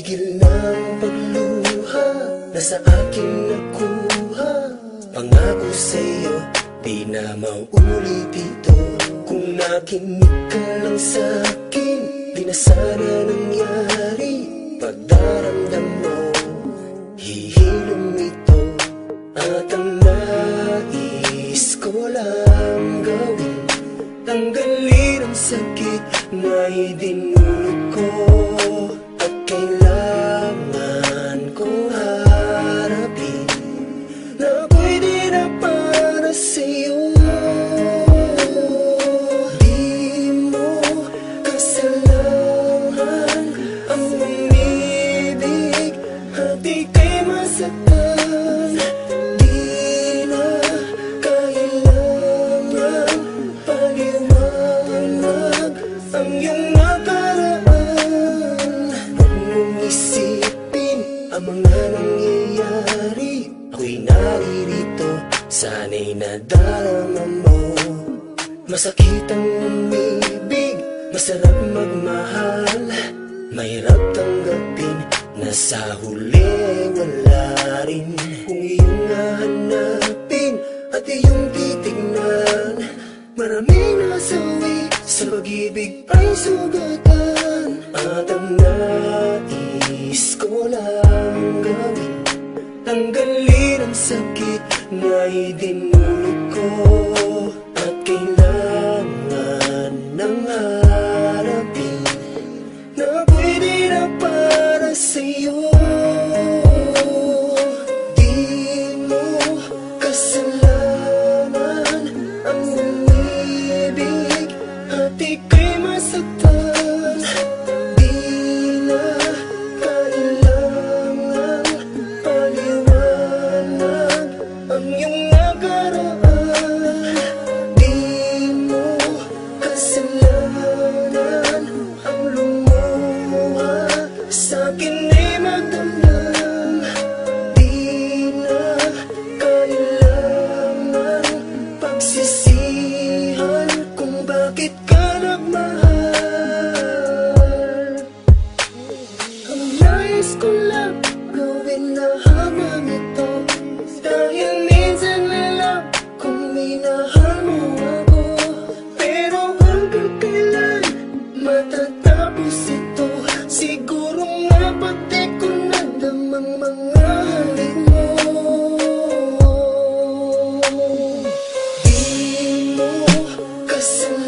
Tigil ng pagluha na sa akin nakuha. Pangako sa'yo, di na maulit ito. Kung nakinig ka lang sa'kin, di na sana nangyari. Pagdaramdam mo, hihilom ito. At ang nais ko lang gawin, tanggalin ang sakit na idinulot ko. At kailangan ko harapin na pwede na para sa'yo. Di mo kasalanan ang umibig at ika'y masaktan. Di na kailangan paliwanag ang iyong nakaraan. Huwag mong isipin ang mga nangyayari. Ako'y naririto, sana'y nadarama mo. Masakit ang umibig, masarap magmahal. Mahirap tanggapin na sa huli wala rin. Kung iyong hahanapin at iyong titignan, maraming nasawi sa pag-ibig ay sugatan. At ang nais ko lang gawin, tanggalin ang sakit na idinulot ko. At kailangan ng harapin na pwede na para sa'yo. Di mo kasalanan ang umibig at ika'y masaktan. Di na kailangan paliwanag ang iyong nakaraan. Di mo kasalanan ang lumuha sa'kin ay magdamdam. Di na kailangan pagsisihan kung bakit ka nagmahal. Ang nais ko lang gawin na habang ito, dahil minsan alam kung minahal mo ako. Pero hanggang kailan matatapos ito? Siguro nga pati ko nadamang mga halik mo. Di mo kasalanan